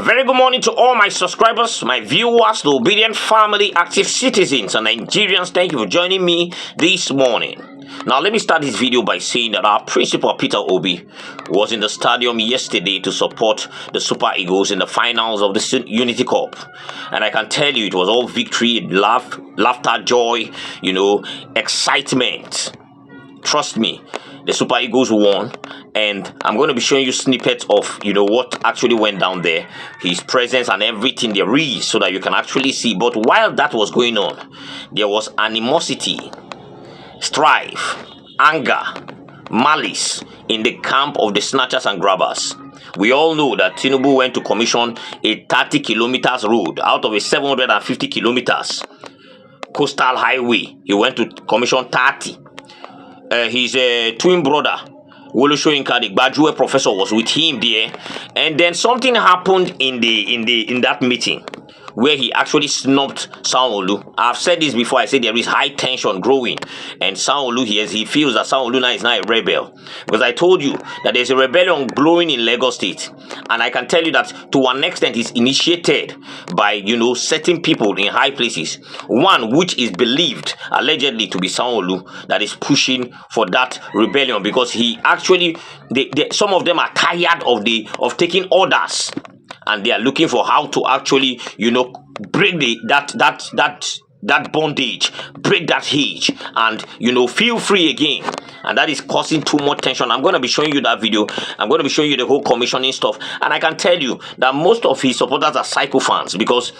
very good morning to all my subscribers, my viewers, the obedient family, active citizens, and Nigerians. Thank you for joining me this morning. Now, let me start this video by saying that our principal, Peter Obi, was in the stadium yesterday to support the Super Eagles in the finals of the Unity Cup. And I can tell you, it was all victory, laughter, joy, excitement. Trust me, the Super Eagles won, and I'm going to be showing you snippets of, what actually went down there, his presence and everything there is, so that you can actually see. But while that was going on, there was animosity, strife, anger, malice in the camp of the snatchers and grabbers. We all know that Tinubu went to commission a 30 kilometers road out of a 750 kilometers coastal highway. He went to commission 30. His twin brother, Wole Soyinka, the graduate professor, was with him there, and then something happened in that meeting where he actually snubbed Sanwo. I've said this before. I said there is high tension growing, and Sanwo, he feels that Sanwo now is now a rebel, because I told you that there's a rebellion growing in Lagos State, and I can tell you that to an extent it's initiated by certain people in high places. One which is believed allegedly to be Sanwo that is pushing for that rebellion, because he actually some of them are tired of taking orders. And they are looking for how to actually, break that bondage, break that cage, and feel free again. And that is causing too much tension. I'm going to be showing you that video. I'm going to be showing you the whole commissioning stuff. And I can tell you that most of his supporters are sycophants, because.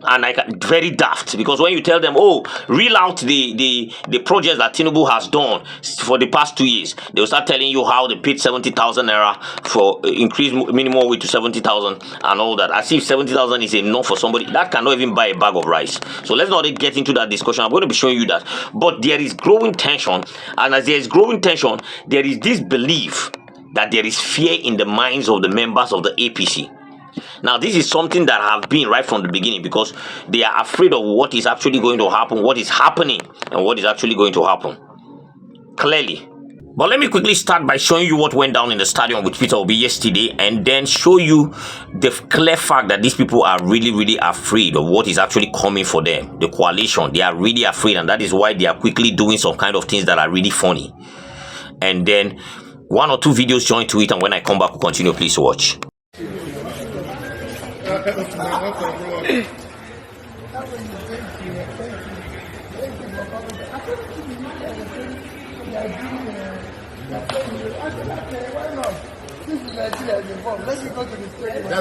And very daft, because when you tell them, reel out the projects that Tinubu has done for the past 2 years, they will start telling you how they paid 70,000 naira for increased minimum wage to 70,000 and all that. As if 70,000 is enough for somebody that cannot even buy a bag of rice. So let's not get into that discussion. I'm going to be showing you that. But there is growing tension, and as there is growing tension, there is this belief that there is fear in the minds of the members of the APC. Now, this is something that have been right from the beginning, because they are afraid of what is actually going to happen, what is happening, and what is actually going to happen. Clearly. But let me quickly start by showing you what went down in the stadium with Peter Obi yesterday, and then show you the clear fact that these people are really, really afraid of what is actually coming for them. The coalition, they are really afraid, and that is why they are quickly doing some kind of things that are really funny. And then 1 or 2 videos join to it, and when I come back, we'll continue. Please watch. That's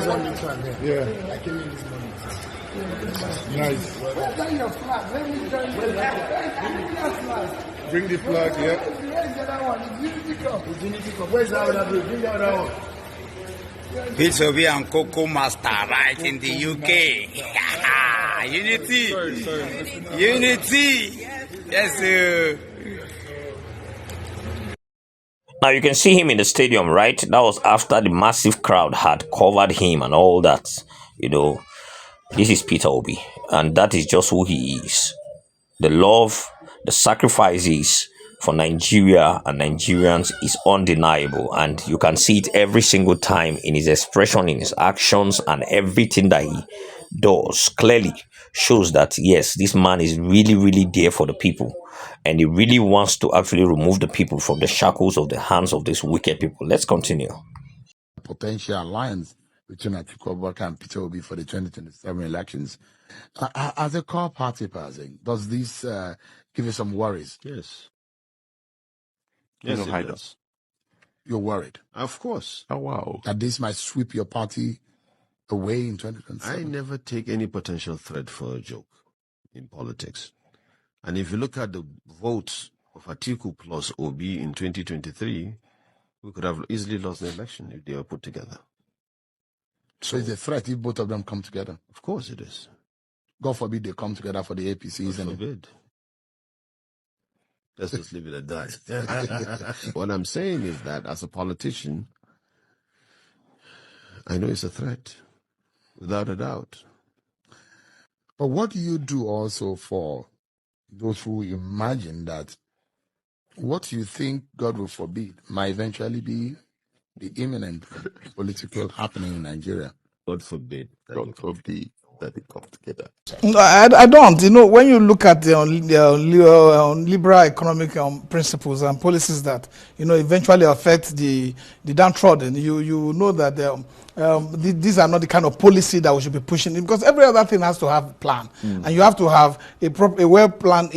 one big fan here. Yeah. I came in this morning. Nice. Where's your flag? Let me join you. Bring the flag, yeah. Where's the other one? It's Unity Cup. It's Unity Cup. Where's the other one? Bring the other one. Peter Obi and Coco Master right in the UK. Unity. Sorry. Unity. Yes, sir. Now you can see him in the stadium, right? That was after the massive crowd had covered him and all that. This is Peter Obi, and that is just who he is. The love, the sacrifices for Nigeria and Nigerians is undeniable, and you can see it every single time in his expression, in his actions, and everything that he does clearly shows that yes, this man is really, really there for the people, and he really wants to actually remove the people from the shackles of the hands of these wicked people. Let's continue. Potential alliance between Atiku Abubakar and Peter Obi for the 2027 elections. As a core party person, does this give you some worries? Yes. Yes, it does. You're worried? Of course. Oh, wow. That this might sweep your party away in 2027? I never take any potential threat for a joke in politics. And if you look at the votes of Atiku plus Obi in 2023, we could have easily lost the election if they were put together. So it's a threat if both of them come together? Of course it is. God forbid they come together for the APCs. God forbid. Let's just leave it at that. What I'm saying is that as a politician, I know it's a threat, without a doubt. But what do you do also for those who imagine that what you think God will forbid might eventually be the imminent political happening in Nigeria? God forbid that God forbid that they come together. No, I don't. You know, when you look at the liberal economic principles and policies that eventually affect the downtrodden, you know that these are not the kind of policy that we should be pushing, because every other thing has to have a plan, and you have to have a well planned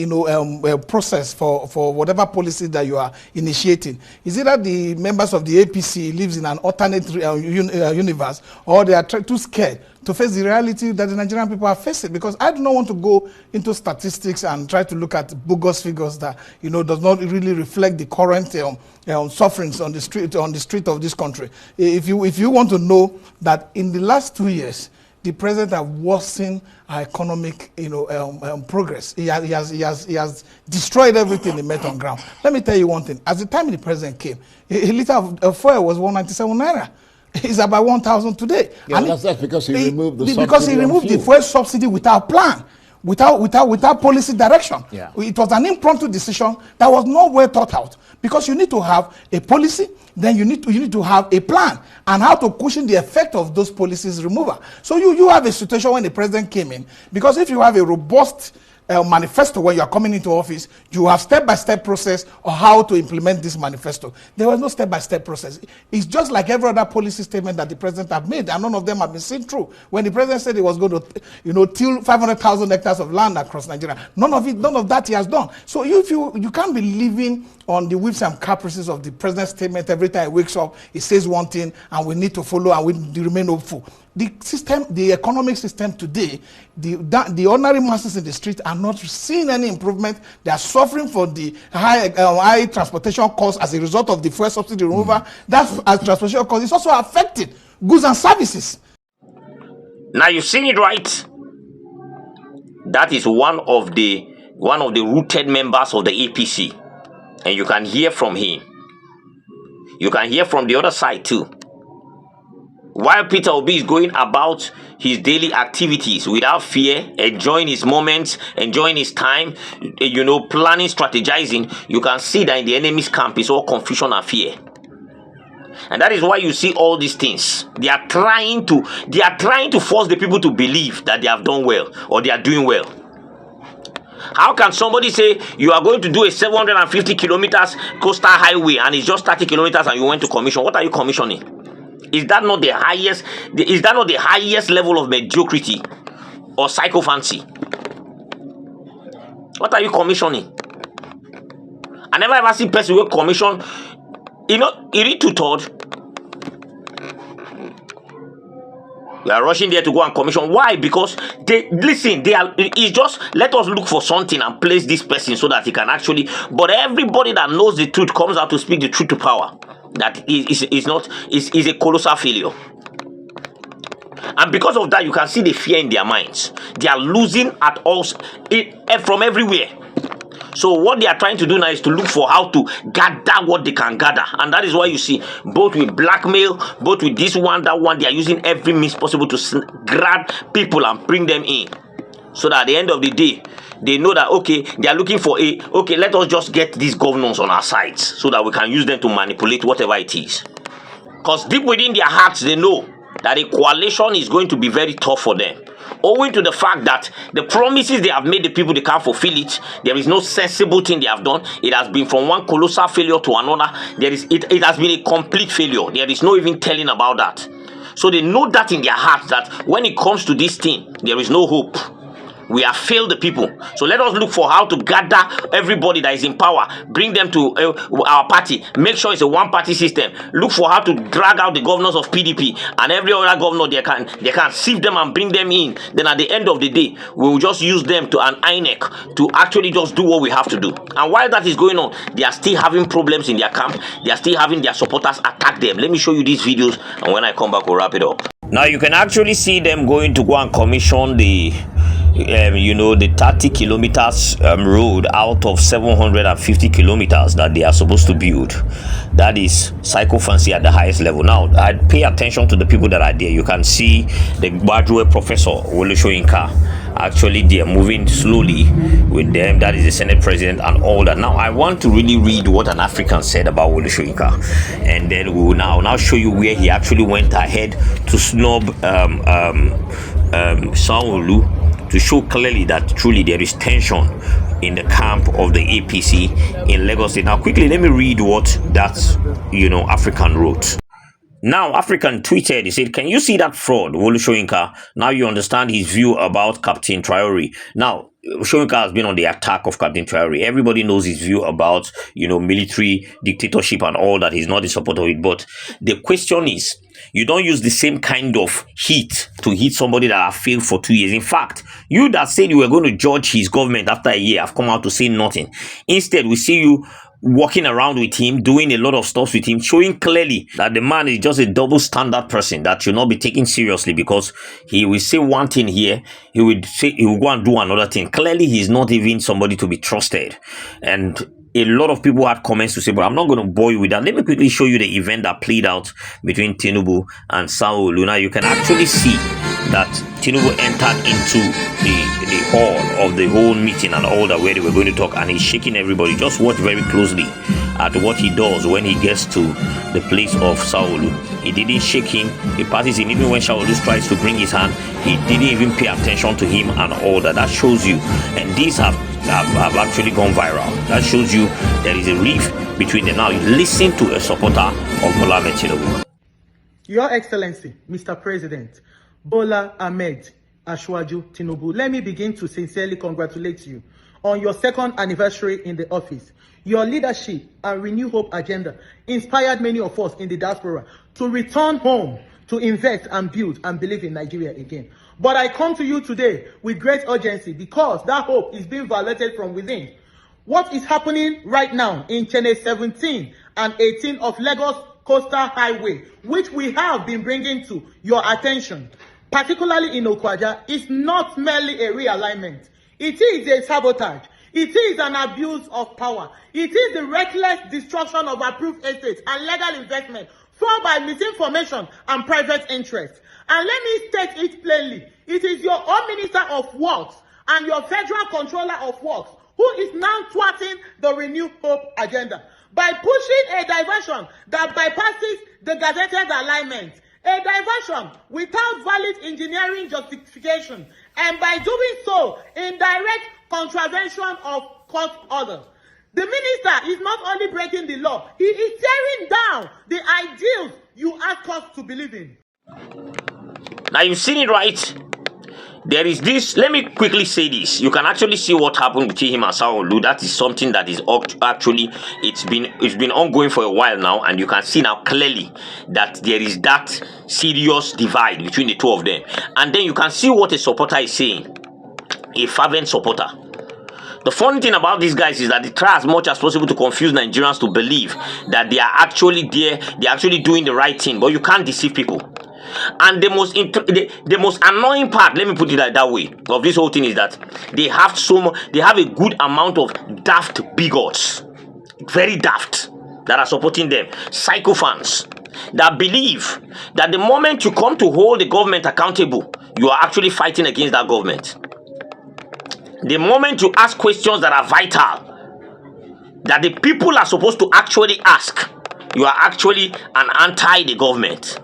process for whatever policy that you are initiating. Is it that the members of the APC lives in an alternate universe, or they are too scared to face the reality that the Nigerian people are facing? Because I do not want to go into statistics and try to look at bogus figures that does not really reflect the current sufferings on the street of this country. If you want to know that in the last 2 years, the president has worsened our economic progress. He has destroyed everything he met on ground. Let me tell you one thing. At the time the president came, a liter of fuel was 197 naira. It's about 1,000 today. Yeah, and that's because he removed the subsidy. Because he removed the fuel subsidy without plan, without policy direction. Yeah. It was an impromptu decision that was not well thought out. Because you need to have a policy, then you need to have a plan and how to cushion the effect of those policies removal. So you have a situation when the president came in, because if you have a robust manifesto when you are coming into office, you have step-by-step process of how to implement this manifesto. There was no step-by-step process. It's just like every other policy statement that the president have made, and none of them have been seen through. When the president said he was going to till 500,000 hectares of land across Nigeria, none of that he has done. So you can't be living on the whims and caprices of the president's statement. Every time he wakes up, he says one thing, and we need to follow, and we remain hopeful. The economic system today, the ordinary masses in the street are not seeing any improvement. They are suffering for the high transportation costs as a result of the fuel subsidy removal. That transportation cost is also affecting goods and services. Now you've seen it, right? That is one of the rooted members of the APC, and you can hear from him. You can hear from the other side too. While Peter Obi is going about his daily activities without fear, enjoying his moments, enjoying his time, planning, strategizing, you can see that in the enemy's camp is all confusion and fear. And that is why you see all these things. They are trying to force the people to believe that they have done well or they are doing well. How can somebody say you are going to do a 750 kilometers coastal highway and it's just 30 kilometers and you went to commission? What are you commissioning? Is that not the highest? Is that not the highest level of mediocrity or sycophancy? What are you commissioning? I never ever see person who commission. You read two-third. We are rushing there to go and commission. Why? Because it's just let us look for something and place this person so that he can actually. But everybody that knows the truth comes out to speak the truth to power. That is a colossal failure. And because of that, you can see the fear in their minds. They are losing at all from everywhere. So what they are trying to do now is to look for how to gather what they can gather. And that is why you see, both with blackmail, both with this one, that one, they are using every means possible to grab people and bring them in. So that at the end of the day, they know that, okay, they are looking for let us just get these governors on our sides so that we can use them to manipulate whatever it is. Because deep within their hearts, they know that a coalition is going to be very tough for them. Owing to the fact that the promises they have made the people, they can't fulfill it. There is no sensible thing they have done. It has been from one colossal failure to another. It has been a complete failure. There is no even telling about that. So they know that in their hearts that when it comes to this thing, there is no hope. We have failed the people. So let us look for how to gather everybody that is in power, bring them to our party, make sure it's a one-party system. Look for how to drag out the governors of PDP and every other governor they can sieve them and bring them in. Then at the end of the day, we will just use them to an INEC to actually just do what we have to do. And while that is going on, they are still having problems in their camp. They are still having their supporters attack them. Let me show you these videos, and when I come back, we'll wrap it up. Now you can actually see them going to go and commission the 30 kilometers road out of 750 kilometers that they are supposed to build. That is sycophancy at the highest level. Now, I pay attention to the people that are there. You can see the graduate professor Wole Soyinka actually they are moving slowly with them. That is the Senate president and all that. Now I want to really read what an African said about Wole Soyinka, and then we will now show you where he actually went ahead to snub Sanwo to show clearly that truly there is tension in the camp of the APC in Lagos State. Now quickly let me read what that African wrote. Now, African tweeted, he said, "Can you see that fraud, Wole Soyinka? Now you understand his view about Captain Traore." Now, Soyinka has been on the attack of Captain Traore. Everybody knows his view about, military dictatorship and all that. He's not in support of it. But the question is, you don't use the same kind of heat to hit somebody that have failed for 2 years. In fact, you that said you were going to judge his government after a year have come out to say nothing. Instead, we see you walking around with him, doing a lot of stuff with him, showing clearly that the man is just a double standard person that should not be taken seriously, because he will say one thing here, he will go and do another thing. Clearly, he's not even somebody to be trusted. And a lot of people had comments to say, but I'm not going to bore you with that. Let me quickly show you the event that played out between Tinubu and Sanwo. Now you can actually see that Tinubu entered into the hall of the whole meeting and all that, where they were going to talk, and he's shaking everybody. Just watch very closely at what he does when he gets to the place of Sanwo. He didn't shake him, he passes him. Even when Sanwo tries to bring his hand, he didn't even pay attention to him and all that. That shows you, and these have actually gone viral. That shows you there is a rift between them. Now listen to a supporter of Bola Ahmed Tinubu. Your Excellency, Mr. President, Bola Ahmed Ashwaju Tinubu, let me begin to sincerely congratulate you on your second anniversary in the office. Your leadership and Renew Hope agenda inspired many of us in the diaspora to return home, to invest and build and believe in Nigeria again. But I come to you today with great urgency because that hope is being violated from within. What is happening right now in Channel 17 and 18 of Lagos Coastal Highway, which we have been bringing to your attention, particularly in Okwaja, is not merely a realignment. It is a sabotage. It is an abuse of power. It is the reckless destruction of approved estates and legal investment formed by misinformation and private interest. And let me state it plainly. It is your own Minister of Works and your Federal Controller of Works who is now thwarting the Renew Hope agenda by pushing a diversion that bypasses the gazetted alignment, a diversion without valid engineering justification, and by doing so in direct contravention of court order. The minister is not only breaking the law, he is tearing down the ideals you ask us to believe in. Now you've seen it, right? There is this. Let me quickly say this. You can actually see what happened between him and Sanwo. That is something that is actually it's been ongoing for a while now, and you can see now clearly that there is that serious divide between the two of them. And then you can see what a supporter is saying, a fervent supporter. The funny thing about these guys is that they try as much as possible to confuse Nigerians to believe that they are actually there, they're actually doing the right thing, but you can't deceive people. And the most annoying part, let me put it that way, of this whole thing is that they have a good amount of daft bigots, very daft, that are supporting them, sycophants, that believe that the moment you come to hold the government accountable, you are actually fighting against that government. The moment you ask questions that are vital, that the people are supposed to actually ask, you are actually an anti the government.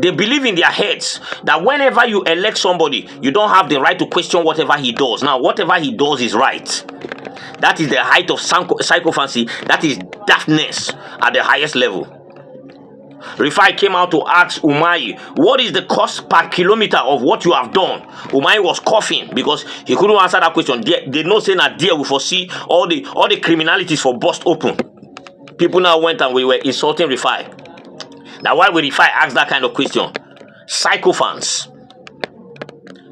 They believe in their heads that whenever you elect somebody, you don't have the right to question whatever he does. Now, whatever he does is right. That is the height of sycophancy. That is daftness at the highest level. Rifai came out to ask Umahi, what is the cost per kilometer of what you have done? Umahi was coughing because he couldn't answer that question. They know saying that there we foresee all the criminalities for bust open. People now went and we were insulting Rifai. Now why would Rifai ask that kind of question? Sycophants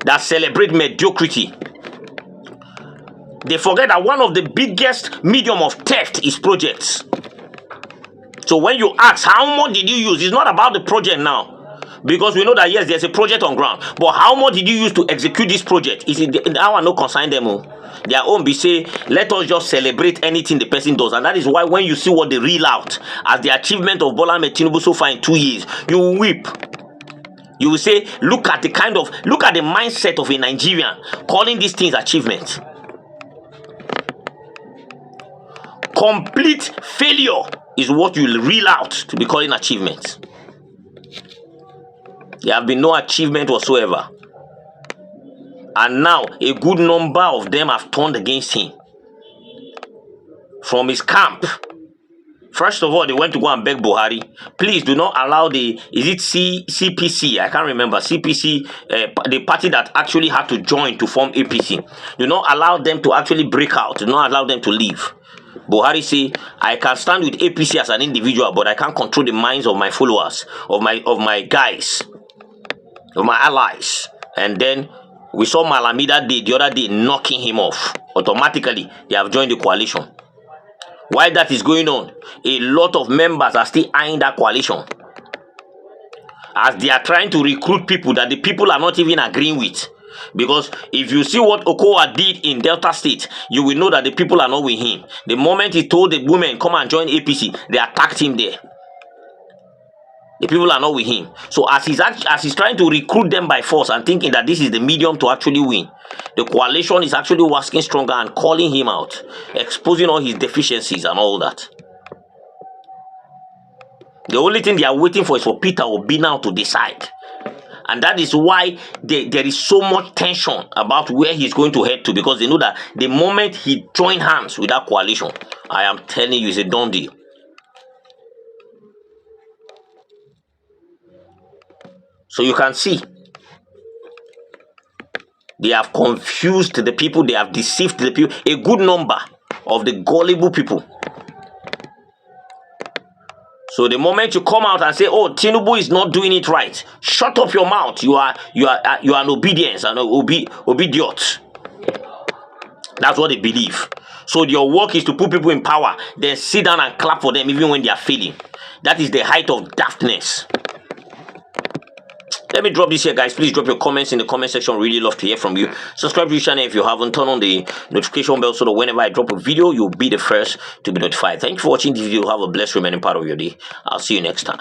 that celebrate mediocrity. They forget that one of the biggest medium of theft is projects. So when you ask how much did you use, it's not about the project now, because we know that yes, there's a project on ground, but how much did you use to execute this project? Is it that one no concern them? Their own be say, let us just celebrate anything the person does. And that is why when you see what they reel out as the achievement of Bola Ahmed Tinubu so far in 2 years, you weep. You will say, look at the mindset of a Nigerian calling these things achievements. Complete failure is what you will reel out to be calling achievements. There have been no achievement whatsoever. And now a good number of them have turned against him from his camp. First of all, they went to go and beg Buhari, please do not allow CPC, I can't remember, CPC, the party that actually had to join to form APC. Do not allow them to actually break out. Do not allow them to leave. Buhari say, I can stand with APC as an individual, but I can't control the minds of my followers, of my guys, of my allies. And then we saw Malamida the other day knocking him off. Automatically, they have joined the coalition. While that is going on, a lot of members are still eyeing that coalition, as they are trying to recruit people that the people are not even agreeing with. Because if you see what Okowa did in Delta State, you will know that the people are not with him. The moment he told the women, come and join APC, they attacked him there. The people are not with him. So as he's trying to recruit them by force and thinking that this is the medium to actually win, the coalition is actually working stronger and calling him out, exposing all his deficiencies and all that. The only thing they are waiting for is for Peter Obi now to decide. And that is why there is so much tension about where he's going to head to, because they know that the moment he joins hands with that coalition, I am telling you, it's a done deal. So you can see, they have confused the people, they have deceived the people, a good number of the gullible people. So the moment you come out and say, oh, Tinubu is not doing it right, shut up your mouth. You are an obedience, an obedience. That's what they believe. So your work is to put people in power, then sit down and clap for them even when they are failing. That is the height of daftness. Let me drop this here, guys. Please drop your comments in the comment section. Really love to hear from you. Subscribe to the channel if you haven't. Turn on the notification bell so that whenever I drop a video, you'll be the first to be notified. Thank you for watching the video. Have a blessed remaining part of your day. I'll see you next time.